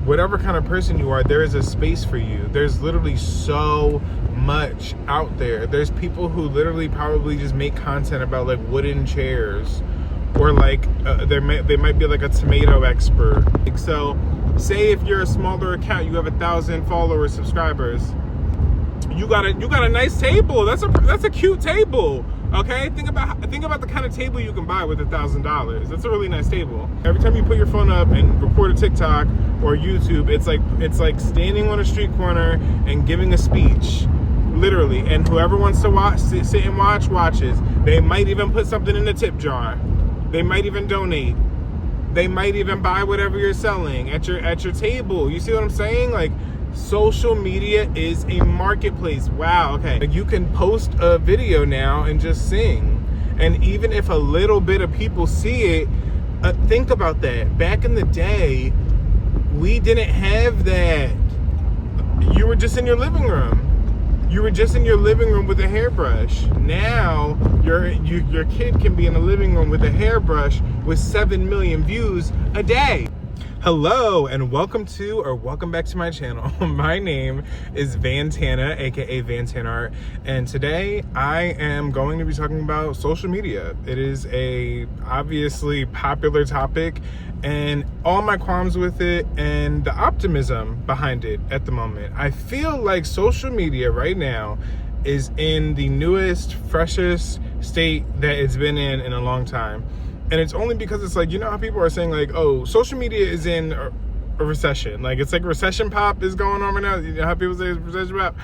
whatever kind of person you are, there is a space for you. There's literally so much out there. There's people who literally probably just make content about like wooden chairs, or like they might be like a tomato expert. Like, so say if you're a smaller account, you have 1,000 followers, subscribers, you got a nice table. That's a cute table. Okay, think about the kind of table you can buy with $1,000. That's a really nice table. Every time you put your phone up and record a TikTok or YouTube, it's like standing on a street corner and giving a speech, literally. And whoever wants to sit and watch, watches. They might even put something in the tip jar. They might even donate. They might even buy whatever you're selling at your table. You see what I'm saying? Like, social media is a marketplace. Wow, okay. Like, you can post a video now and just sing. And even if a little bit of people see it, think about that. Back in the day, we didn't have that. You were just in your living room. You were just in your living room with a hairbrush. Now, your kid can be in the living room with a hairbrush with 7 million views a day. Hello and welcome back to my channel. My name is Vantana, aka Vantana Art, and today I am going to be talking about social media. It is a obviously popular topic, and all my qualms with it and the optimism behind it at the moment. I feel like social media right now is in the newest, freshest state that it's been in a long time. And it's only because it's like, you know how people are saying like, oh, social media is in a recession. Like, it's like recession pop is going on right now. You know how people say it's recession pop?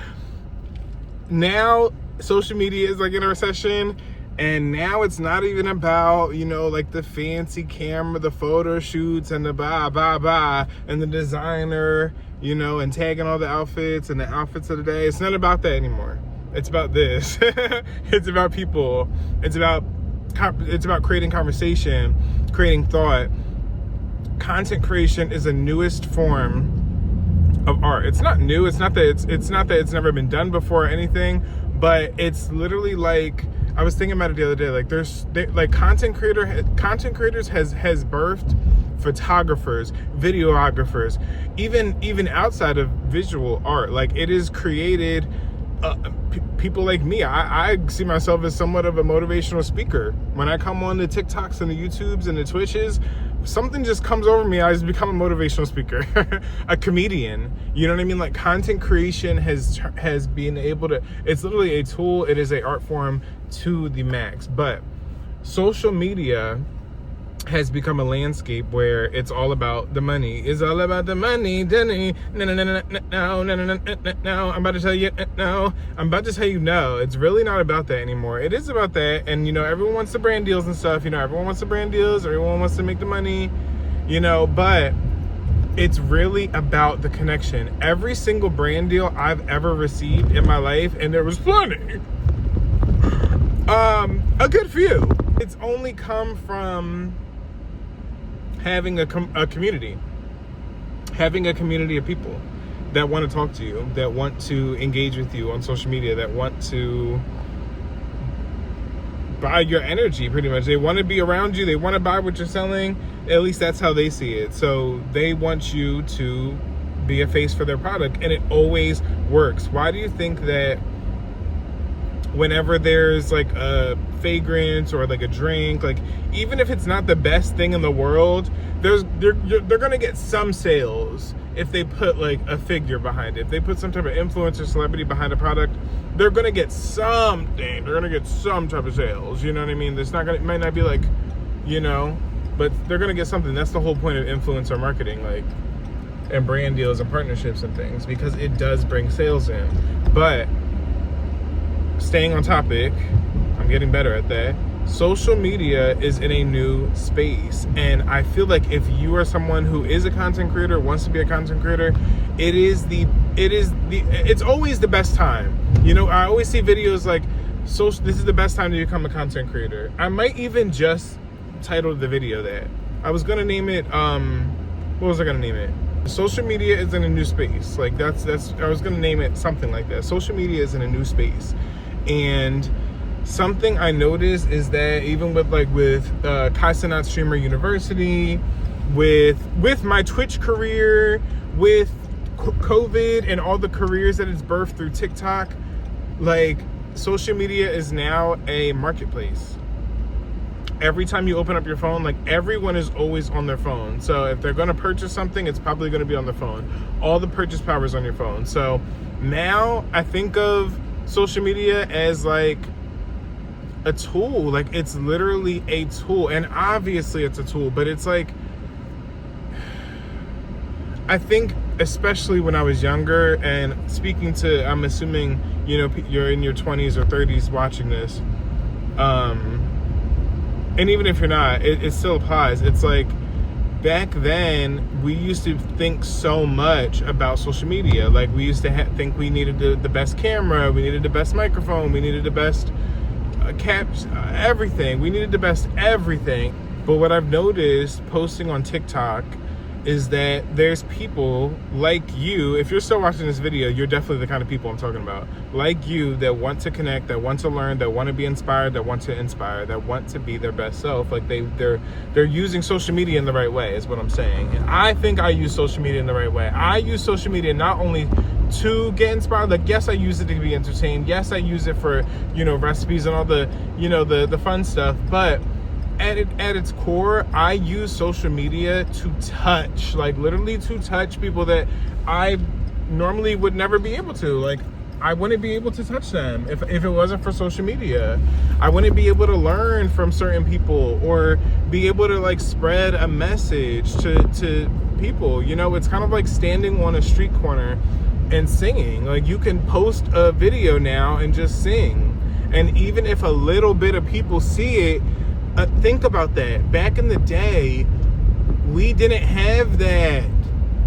Now, social media is like in a recession. And now it's not even about, you know, like the fancy camera, the photo shoots and the and the designer, you know, and tagging all the outfits and the outfits of the day. It's not about that anymore. It's about this. It's about people. It's about creating conversation, creating thought. Content creation is the newest form of art. It's not new. It's not that it's never been done before or anything, but it's literally like, I was thinking about it the other day. Like content creators has birthed photographers, videographers, even outside of visual art. Like, it is created people like me. I see myself as somewhat of a motivational speaker. When I come on the TikToks and the YouTubes and the Twitches, something just comes over me. I just become a motivational speaker, a comedian. You know what I mean? Like, content creation has been able to, it's literally a tool. It is an art form to the max. But social media has become a landscape where it's all about the money. It's all about the money. No. I'm about to tell you no. I'm about to tell you no. It's really not about that anymore. It is about that. And, you know, everyone wants the brand deals and stuff. You know, everyone wants the brand deals. Everyone wants to make the money, you know, but it's really about the connection. Every single brand deal I've ever received in my life, and there was plenty, a good few, it's only come from having a community of people that want to talk to you, that want to engage with you on social media, that want to buy your energy. Pretty much, they want to be around you, they want to buy what you're selling. At least that's how they see it. So they want you to be a face for their product, and it always works. Why do you think that whenever there's like a fragrance or like a drink, like, even if it's not the best thing in the world, they're gonna get some sales if they put like a figure behind it. If they put some type of influencer, celebrity behind a product, they're gonna get something. They're gonna get some type of sales. You know what I mean? It might not be like, you know, but they're gonna get something. That's the whole point of influencer marketing, like, and brand deals and partnerships and things, because it does bring sales in. But staying on topic, I'm getting better at that. Social media is in a new space, and I feel like if you are someone who is a content creator, wants to be a content creator, it's always the best time. You know, I always see videos like, this is the best time to become a content creator. I might even just title the video that. I was gonna name it, what was I gonna name it? Social media is in a new space. Like, that's I was gonna name it something like that. Social media is in a new space. And something I noticed is that even with Kaizenat Streamer University, with my Twitch career, with COVID and all the careers that it's birthed through TikTok, like, social media is now a marketplace. Every time you open up your phone, like, everyone is always on their phone. So if they're going to purchase something, it's probably going to be on their phone. All the purchase power is on your phone. So now I think of social media as like a tool. Like, it's literally a tool. And obviously it's a tool, but it's like, I think especially when I was younger, and speaking to, I'm assuming, you know, you're in your 20s or 30s watching this, and even if you're not, it still applies. It's like, back then, we used to think so much about social media. Like, we used to think we needed the best camera, we needed the best microphone, we needed the best caps, everything. We needed the best everything. But what I've noticed posting on TikTok is that there's people like you. If you're still watching this video, you're definitely the kind of people I'm talking about. Like you, that want to connect, that want to learn, that want to be inspired, that want to inspire, that want to be their best self. Like, they're using social media in the right way, is what I'm saying. And I think I use social media in the right way. I use social media not only to get inspired. Like, yes, I use it to be entertained. Yes, I use it for, you know, recipes and all the, you know, the fun stuff. But at its core, I use social media to touch, like, literally to touch people that I normally would never be able to. Like, I wouldn't be able to touch them if it wasn't for social media. I wouldn't be able to learn from certain people or be able to, like, spread a message to people. You know, it's kind of like standing on a street corner and singing. Like, you can post a video now and just sing. And even if a little bit of people see it, think about that. Back in the day, we didn't have that.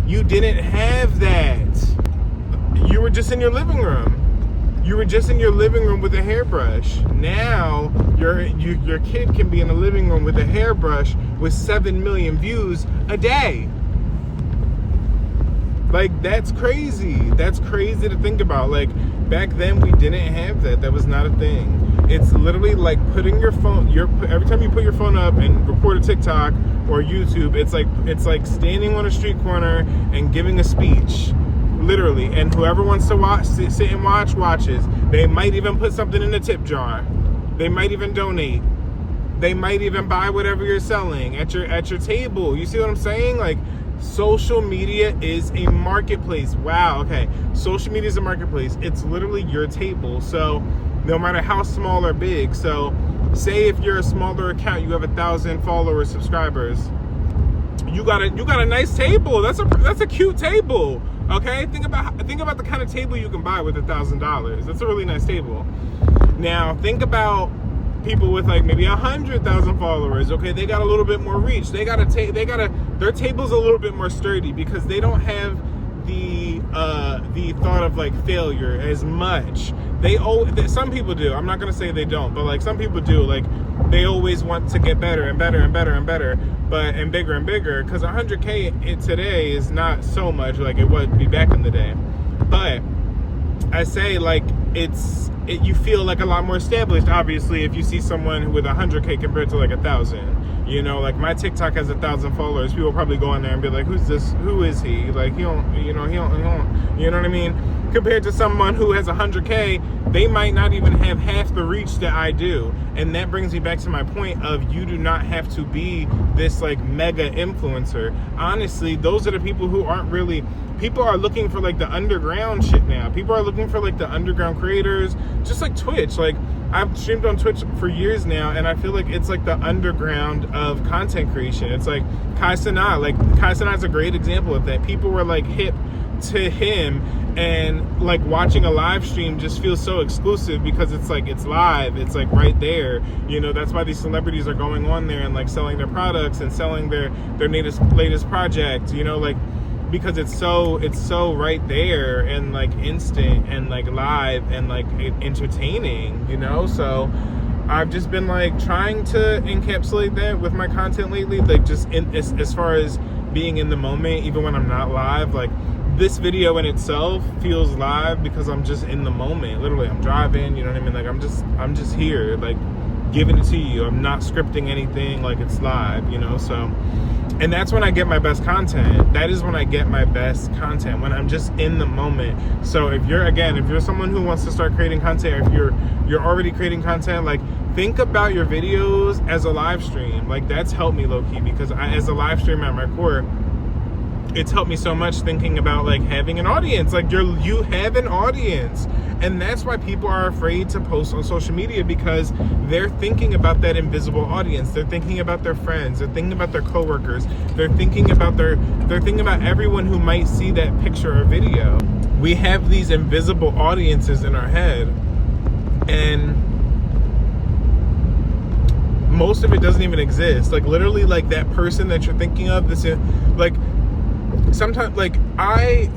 You didn't have that. You were just in your living room. You were just in your living room with a hairbrush. Now, your kid can be in the living room with a hairbrush with 7 million views a day. Like, that's crazy. That's crazy to think about. Like, back then, we didn't have that. That was not a thing. It's literally like putting your phone, every time you put your phone up and record a TikTok or YouTube, it's like standing on a street corner and giving a speech, literally. And whoever wants to watch, sit and watch, watches. They might even put something in the tip jar. They might even donate. They might even buy whatever you're selling at your table. You see what I'm saying? Like, social media is a marketplace. Wow. Okay. Social media is a marketplace. It's literally your table. So no matter how small or big. So say if you're a smaller account, you have 1,000 followers, subscribers, you got a nice table. That's a cute table. Okay. Think about the kind of table you can buy with $1,000. That's a really nice table. Now think about people with like maybe 100,000 followers. Okay, they got a little bit more reach. Their table's a little bit more sturdy because they don't have the thought of like failure as much. Some people do. I'm not gonna say they don't, but like some people do. Like, they always want to get better and better and better and better, and bigger and bigger. Because 100K today is not so much like it would be back in the day. But I say, like, you feel like a lot more established, obviously, if you see someone with 100K compared to like 1,000. You know, like, my TikTok has 1,000 followers. People probably go on there and be like, who's this? Who is he? Like, he don't, you know what I mean? Compared to someone who has 100K, they might not even have half the reach that I do. And that brings me back to my point of, you do not have to be this like mega influencer. Honestly, those are the people who aren't really, people are looking for like the underground shit now. People are looking for like the underground creators, just like Twitch. Like, I've streamed on Twitch for years now, and I feel like it's like the underground of content creation. It's like Kai Cenat. Like, Kai Cenat's a great example of that. People were like hip to him, and like watching a live stream just feels so exclusive because it's like, it's live, it's like right there. You know, that's why these celebrities are going on there and like selling their products and selling their latest project, you know, like, because it's so right there and like instant and like live and like entertaining, you know. So I've just been like trying to encapsulate that with my content lately, like just as far as being in the moment, even when I'm not live. Like, this video in itself feels live because I'm just in the moment. Literally, I'm driving, you know what I mean? Like, I'm just here, like, giving it to you. I'm not scripting anything, like it's live, you know. So, and that's when I get my best content. That is when I get my best content, when I'm just in the moment. So if you're someone who wants to start creating content, or if you're already creating content, like, think about your videos as a live stream. Like, that's helped me low-key, because as a live streamer at my core, it's helped me so much thinking about, like, having an audience. Like, you have an audience. And that's why people are afraid to post on social media, because they're thinking about that invisible audience. They're thinking about their friends. They're thinking about their coworkers. They're thinking about everyone who might see that picture or video. We have these invisible audiences in our head, and most of it doesn't even exist. Like, literally, like, that person that you're thinking of, like, sometimes, like, I,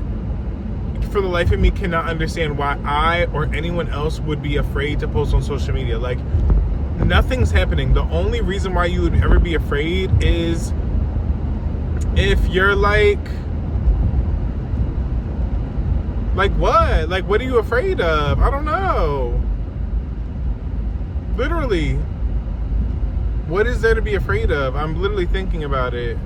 for the life of me, cannot understand why I or anyone else would be afraid to post on social media. Like, nothing's happening. The only reason why you would ever be afraid is if you're like what? Like, what are you afraid of? I don't know. Literally, what is there to be afraid of? I'm literally thinking about it.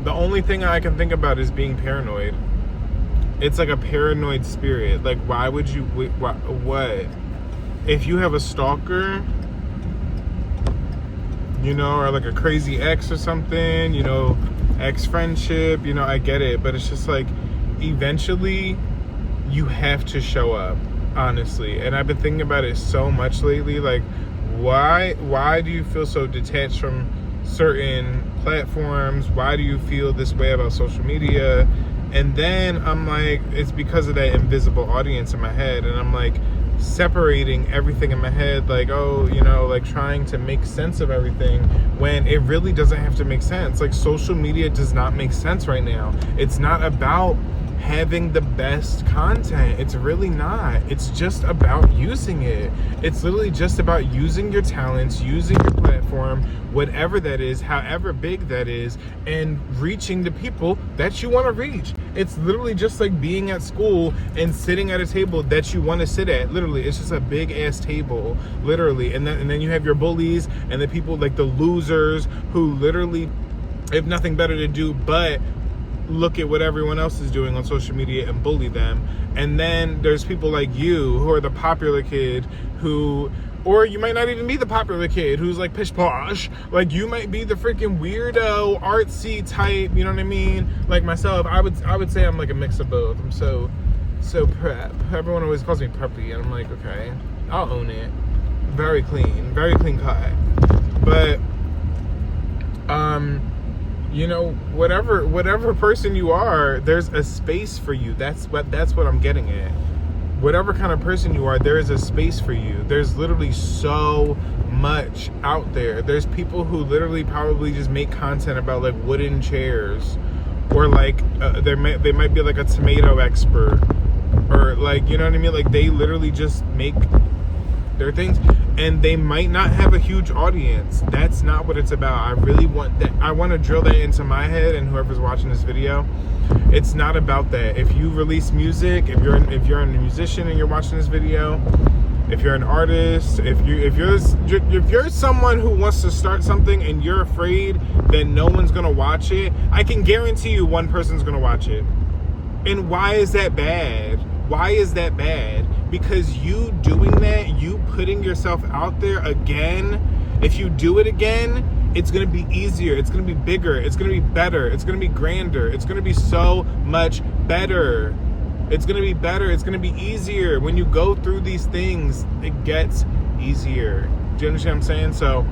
The only thing I can think about is being paranoid. It's like a paranoid spirit. Like, why would you, what? If you have a stalker, you know, or like a crazy ex or something, you know, ex-friendship, you know, I get it. But it's just like, eventually, you have to show up, honestly. And I've been thinking about it so much lately. Like, why do you feel so detached from certain platforms? Why do you feel this way about social media? And then I'm like, it's because of that invisible audience in my head. And I'm like separating everything in my head, like, oh, you know, like trying to make sense of everything when it really doesn't have to make sense. Like, social media does not make sense right now. It's not about having the best content. It's really not. It's just about using it. It's literally just about using your talents, using your platform, whatever that is, however big that is, and reaching the people that you want to reach. It's literally just like being at school and sitting at a table that you want to sit at. Literally, it's just a big ass table, literally. And then you have your bullies and the people, like the losers, who literally have nothing better to do but look at what everyone else is doing on social media and bully them. And then there's people like you, who are the popular kid, who, or you might not even be the popular kid who's like pish posh. Like, you might be the freaking weirdo, artsy type, you know what I mean? Like myself, I would say I'm like a mix of both. I'm so prep. Everyone always calls me preppy, and I'm like, okay, I'll own it. Very clean cut. But you know, whatever person you are, there's a space for you. That's what I'm getting at. Whatever kind of person you are, there is a space for you. There's literally so much out there. There's people who literally probably just make content about like wooden chairs, or like they might be like a tomato expert, or like, you know what I mean? Like, they literally just make their things, and they might not have a huge audience. That's not what it's about. I really want that. I want to drill that into my head and whoever's watching this video. It's not about that. If you release music, if you're a musician and you're watching this video, if you're an artist, if you're someone who wants to start something and you're afraid that no one's gonna watch it, I can guarantee you one person's gonna watch it. And why is that bad? Why is that bad? Because you doing that, you putting yourself out there again, if you do it again, it's going to be easier, it's going to be bigger, it's going to be better, it's going to be grander, it's going to be so much better. It's going to be better, it's going to be easier. When you go through these things, it gets easier. Do you understand what I'm saying? So,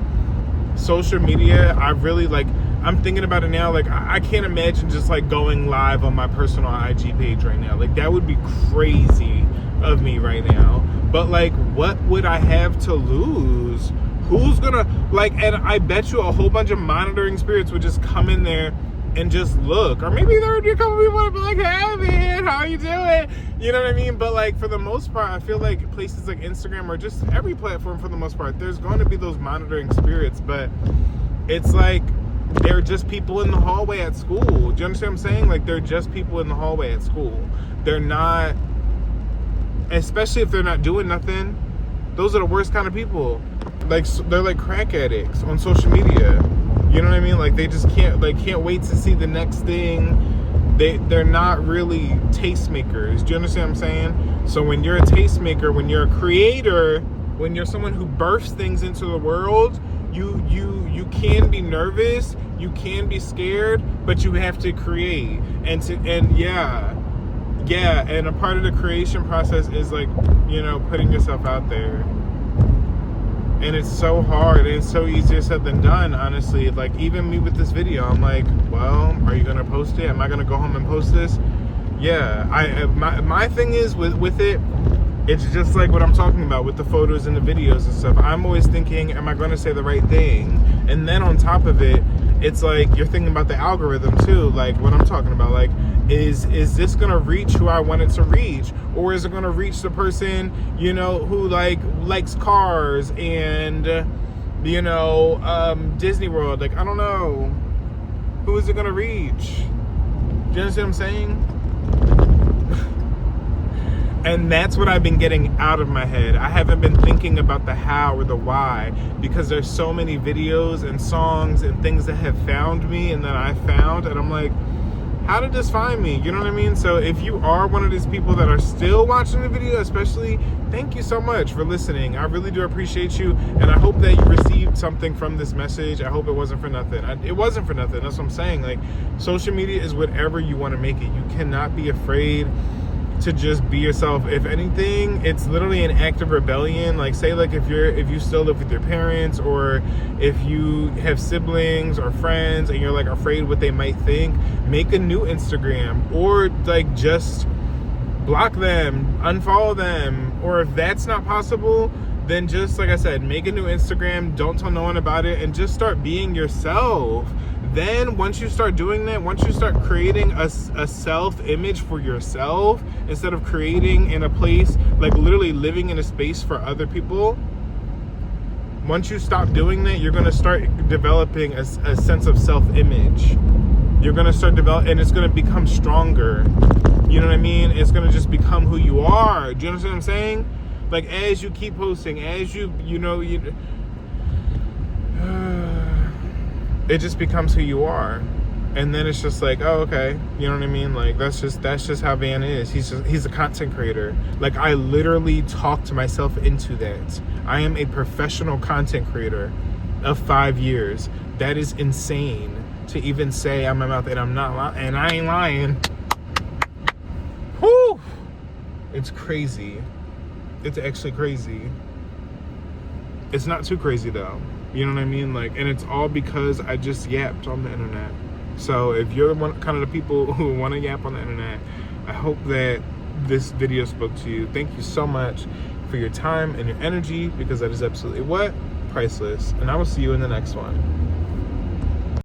social media, I'm thinking about it now. Like, I can't imagine just like going live on my personal IG page right now. Like, that would be crazy of me right now. But like, what would I have to lose? Who's gonna, like, and I bet you a whole bunch of monitoring spirits would just come in there and just look. Or maybe there would be a couple people that would be like, hey man, how you doing? You know what I mean? But like, for the most part, I feel like places like Instagram, or just every platform for the most part, there's going to be those monitoring spirits. But it's like, they're just people in the hallway at school. Do you understand what I'm saying? Like, they're just people in the hallway at school. They're not, especially if they're not doing nothing, Those are the worst kind of people. Like, they're like crack addicts on social media. You know what I mean? Like, they just can't wait to see the next thing. They're not really tastemakers. Do you understand what I'm saying? So when you're a tastemaker, when you're a creator, when you're someone who births things into the world, you can be nervous, you can be scared, but you have to create. And a part of the creation process is like, you know, putting yourself out there. And it's so hard, and it's so easier said than done, honestly. Like, even me with this video, I'm like, well, are you gonna post it? Am I gonna go home and post this? Yeah, my thing is with it, it's just like what I'm talking about with the photos and the videos and stuff. I'm always thinking, am I going to say the right thing? And then on top of it, it's like you're thinking about the algorithm too. Like what I'm talking about, like, is this going to reach who I want it to reach? Or is it going to reach the person, you know, who likes cars and, you know, Disney World? Like, I don't know. Who is it going to reach? Do you understand what I'm saying? And that's what I've been getting out of my head. I haven't been thinking about the how or the why, because there's so many videos and songs and things that have found me and that I found, and I'm like, how did this find me? You know what I mean? So if you are one of these people that are still watching the video, especially, thank you so much for listening. I really do appreciate you, and I hope that you received something from this message. I hope it wasn't for nothing. It wasn't for nothing. That's what I'm saying. Like, social media is whatever you want to make it. You cannot be afraid to just be yourself. If anything, it's literally an act of rebellion. Like, say, like, if you still live with your parents, or if you have siblings or friends and you're like afraid what they might think, make a new Instagram, or like just block them, unfollow them. Or if that's not possible, then just, like I said, make a new Instagram, don't tell no one about it, and just start being yourself. Then once you start doing that, once you start creating a self-image for yourself, instead of creating in a place, like literally living in a space for other people, once you stop doing that, you're going to start developing a sense of self-image. You're going to start developing, and it's going to become stronger. You know what I mean? It's going to just become who you are. Do you understand what I'm saying? Like, as you keep posting, as you it just becomes who you are. And then it's just like, oh, okay, you know what I mean? Like, that's just how Van is. He's a content creator. Like, I literally talked myself into that. I am a professional content creator of 5 years. That is insane to even say out my mouth, and I'm not lying, and I ain't lying. Whew! It's crazy. It's actually crazy. It's not too crazy though. You know what I mean? Like, and it's all because I just yapped on the internet. So if you're kind of the people who want to yap on the internet, I hope that this video spoke to you. Thank you so much for your time and your energy, because that is absolutely what? Priceless. And I will see you in the next one.